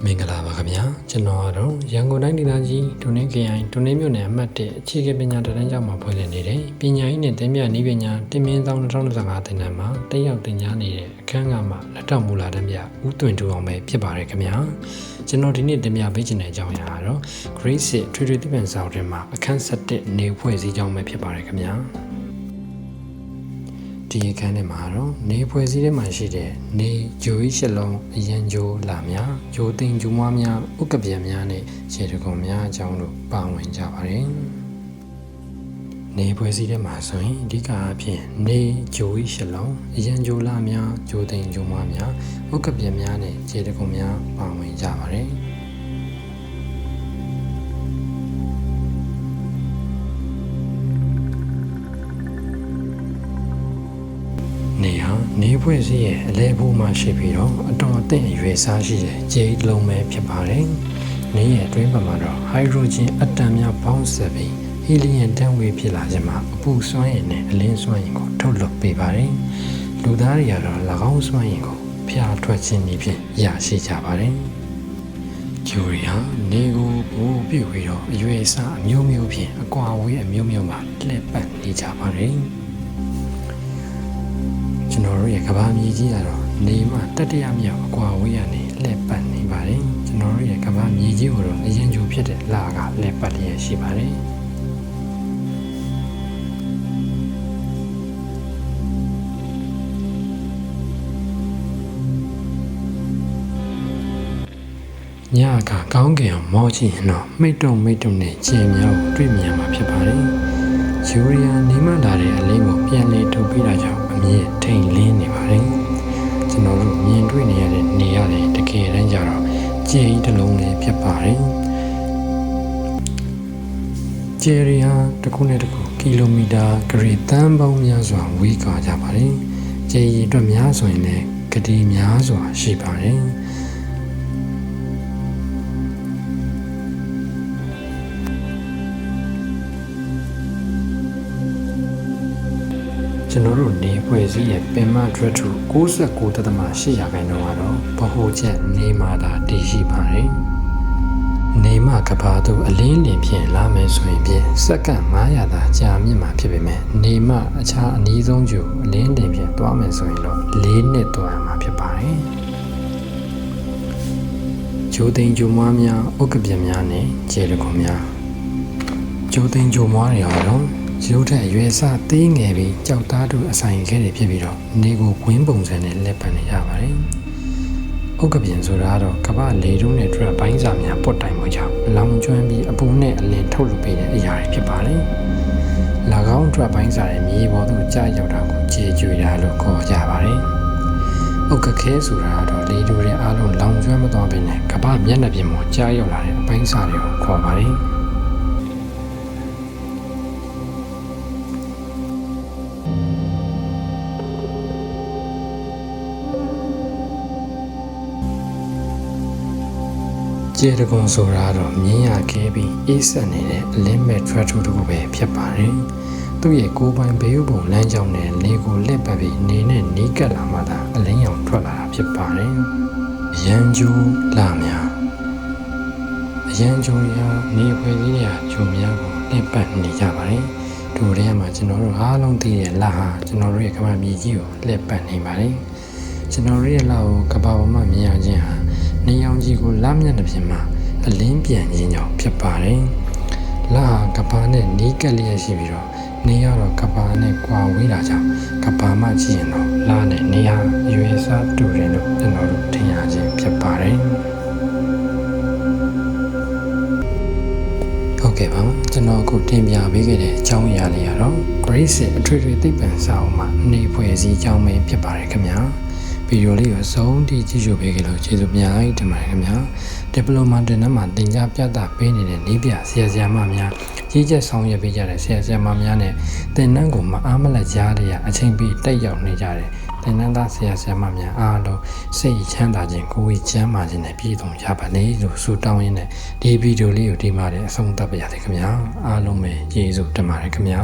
မင်္ဂလာပါခင်ဗျာကျွန်တော်ကတော့ရန်ကုန်တိုင်းဒေသကြီးဒုနေခရိုင်ဒုနေမြို့နယ်အမှတ်1အခြေခံပညာတန်းကျောင်းမှာဖွင့်လှစ်နေတဲ့ပညာရေးနဲ့တင်ပြနည်းပညာတင်မြင့်ဆောင်2025သင်တန်းမှာတက်ရောက်သင်ကြားနေတဲ့အခန်းကမှလက်ထောက်မူလာတန်းပြဦးသွင်တူအောင်ပဲဖြစ်ပါတယ်ခင်ဗျာကျွန်တော်ဒီနေ့တင်ပြပေးချင်တဲ့အကြောင်းအရာကတော့ Grade 6ထွေထွေသိပ္ပံစာအုပ်ထဲမှာအခန်း7နေဖွဲ့စည်းကြောင်းပဲဖြစ်ပါတယ်ခင်ဗျာဒီအခန်းထဲမှာတော့နေဖွဲ့စည်းထဲမှာရှိတဲ့နေဂျိုကြီးရှစ်လုံးအရန်ဂျိုလာများဂျိုသိမ်ဂျိုမွားများဥက္ကပြန်များနဲ့ခြေတကုံများအကြောင်းတို့ပါဝင်ကြပါတယ်နေဖွဲ့စည်းထဲမှာဆိုရင်အဓိကအဖြစ်နေဂျိုကြီးရှစ်လုံးအရန်ဂျိုလာများဂျိုသိမ်ဂျိုမွားများဥက္ကပြန်များနဲ့ခြေတကုံများပါဝင်ကြပါတယ်နေဟာနေဖွဲ့စည်းရဲ့အလဲဖို့မှရှိပြီးတော့အတော်အသင့်အရွယ်စားရှိတဲ့ကြေးလုံးပဲဖြစ်ပါတယ်။နေရဲ့အတွင်းမှာတော့ဟိုက်ဒရိုဂျင်အတန်များပေါင်းစပ်ပြီးဟီလီယမ်တန်ဝေးဖြစ်လာခြင်းမှာအပူစွမ်းရည်နဲ့အလင်းစွမ်းရည်ကိုထုတ်လွှတ်ပေးပါတယ်။လူသားတွေကတော့၎င်းစွမ်းရည်ကိုဖျားထွက်ခြင်းနည်းဖြင့်ရရှိကြပါတယ်။ဂျူရီဟာနေကိုပို့ပြုတ်ပြီးတော့အရွယ်စားအမျိုးမျိုးဖြင့်အကွာဝေးအမျိုးမျိုးမှာလှည့်ပတ်နေကြပါတယ်။ကျွန်တော်တို့ရဲ့ကမ္ဘာမြေကြီးကတော့နေမှာတတိယမြောက်အကွာဝေးရနေလှည့်ပတ်နေပါတယ်ကျွန်တော်တို့ရဲ့ကမ္ဘာမြေကြီးကိုတော့အရင်ကျိုးဖြစ်တဲ့လကလှည့်ပတ်လျက်ရှိပါတယ်ညကကောင်းကင်မောကြည့်ရင်တော့မိတ်တုံနဲ့ခြေများကိုတွေ့မြင်မှာဖြစ်ပါတယ်ဂျူရီယာနေမှလာတဲ့အလင်းကိုပြန်လေထုတ်ပေးတာကြောင့်အမြင့်ထိန်လင်းနေပါတယ်ကျွန်တော်တို့မြင်တွေ့နေရတဲ့နေရတယ်တကယ်တမ်းကျတော့ကြဲကြီးတစ်လုံးလေးဖြစ်ပါတယ်ကြဲရီဟာတစ်ခုနဲ့တစ်ခုကီလိုမီတာဂရေတန်းပေါင်းများစွာဝေးကွာကြပါတယ်ကြဲကြီးအတွက်များဆိုရင်လည်းဂတိများစွာရှိပါတယ်ကျွန်တော်တို့နေဖွဲ့စည်းရဲ့ပင်မဒရက်ထူ69.8%ကတော့ဗဟိုချက်နေမှာသာတည်ရှိပါတယ်။နေမှာကဘာတို့အလင်းလင်ဖြင့်လာမယ်ဆိုရင်ဖြင့်စက္ကန့်900သာကြာမြင့်မှာဖြစ်ပေမဲ့နေမှာအခြားအနည်းဆုံးကျိုအလင်းလင်ဖြင့်သွားမယ်ဆိုရင်တော့4နှစ်သွားရမှာဖြစ်ပါတယ်။ဂျိုသိမ်ဂျိုမွားများဥက္ကပြန်များနဲ့ခြေတကုံများဂျိုသိမ်ဂျိုမွားတွေကတော့ရုပ်ထက်ရွယ်စားသေးငယ်ပြီးကြောက်သားတို့အဆိုင်ခဲတွေဖြစ်ပြီးတော့နေကိုဝင်းပုံစံနဲ့လက်ပတ်နေရပါတယ်။ဥက္ကပြန်ဆိုတာကတော့ကမ္ဘာလေတုံးနဲ့ဒရက်ပိုင်းစာများပွတ်တိုင်မှုကြောင့်လောင်ကျွမ်းပြီးအပူနဲ့အလင်းထုတ်လုပ်ပေးတဲ့အရာတွေဖြစ်ပါတယ်။၎င်းဒရက်ပိုင်းစာရဲ့မြေပေါ်သို့ကြာရောက်တာကိုကြေကျွေတာလို့ခေါ်ကြပါတယ်။ဥက္ကခဲဆိုတာကတော့လေတုံးရဲ့အားလုံးလောင်ကျွမ်းမသွားဘဲနဲ့ကမ္ဘာမျက်နှာပြင်ပေါ်ကြာရောက်လာတဲ့အပိုင်းစာတွေကိုခေါ်ပါတယ်။ကျေတကုံဆိုတာတော့မြင်းရခဲပြီးအေးဆက်နေတဲ့အလင်းမဲ့ထရက်ထူတစ်ခုပဲဖြစ်ပါတယ်။သူ့ရဲ့ကိုယ်ပိုင်ဘေးဥပုံလမ်းကြောင်းနဲ့လေကိုလက်ပတ်ပြီးနေနဲ့နီးကပ်လာမှသာအလင်းရောင်ထွက်လာတာဖြစ်ပါတယ်။ရန်ကျိုးလာများအရန်ကျိုးရနေဖွဲ့စည်းရာကျိုးများကိုလက်ပတ်နေကြပါတယ်။ဒီထဲမှာကျွန်တော်တို့အားလုံးသိတဲ့လဟာကျွန်တော်တို့ရဲ့ကမ္ဘာမြေကြီးကိုလက်ပတ်နေပါတယ်။ကျွန်တော်တို့ရဲ့လကိုကမ္ဘာပေါ်မှာမြင်ရခြင်းဟာနေရောင်ကြီးကိုလမျက်နှာပြင်မှာအလင်းပြန်ခြင်းကြောင့်ဖြစ်ပါတယ်။လဟာကပ္ပါနဲ့နီးကပ်လျက်ရှိပြီးတော့နေရတော့ကပ္ပါနဲ့ကွာဝေးတာကြောင့်ကပ္ပါမှကြည့်ရင်တော့လနဲ့နေဟာရွေစားတူတယ်လို့ကျွန်တော်တို့ထင်ရခြင်းဖြစ်ပါတယ်။ဟုတ်ကဲ့ပါကျွန်တော်အခုတင်ပြပေးခဲ့တဲ့အကြောင်းအရာလေးကတော့ Grade 6အထွေထွေသိပ္ပံစာအုပ်မှာနေဖွဲ့စည်းအကြောင်းပဲဖြစ်ပါတယ်ခင်ဗျာ။ဗီဒီယိုလေးကိုစုံတိကြည့်ရှုပေးကြလို့ကျေးဇူးများကြီးတင်ပါတယ်ခင်ဗျာဒီပလိုမာတင်နမှာသင်ကြားပြသပေးနေတဲ့နည်းပြဆရာမများကြီးကျက်ဆောင်ရွက်ပေးကြတဲ့ဆရာမများနဲ့သင်တန်းကိုမအားမလတ်ကြားရအချိန်ပြည့်တက်ရောက်နေကြတဲ့သင်တန်းသားဆရာမများအားလုံးစိတ်ချမ်းသာခြင်းကိုယ်ကြီးချမ်းသာခြင်းနဲ့ပြည့်စုံကြပါလေလို့ဆုတောင်းရင်းနဲ့ဒီဗီဒီယိုလေးကိုဒီမှာလည်းအဆုံးသတ်ပါရစေခင်ဗျာအားလုံးပဲကျေးဇူးတင်ပါတယ်ခင်ဗျာ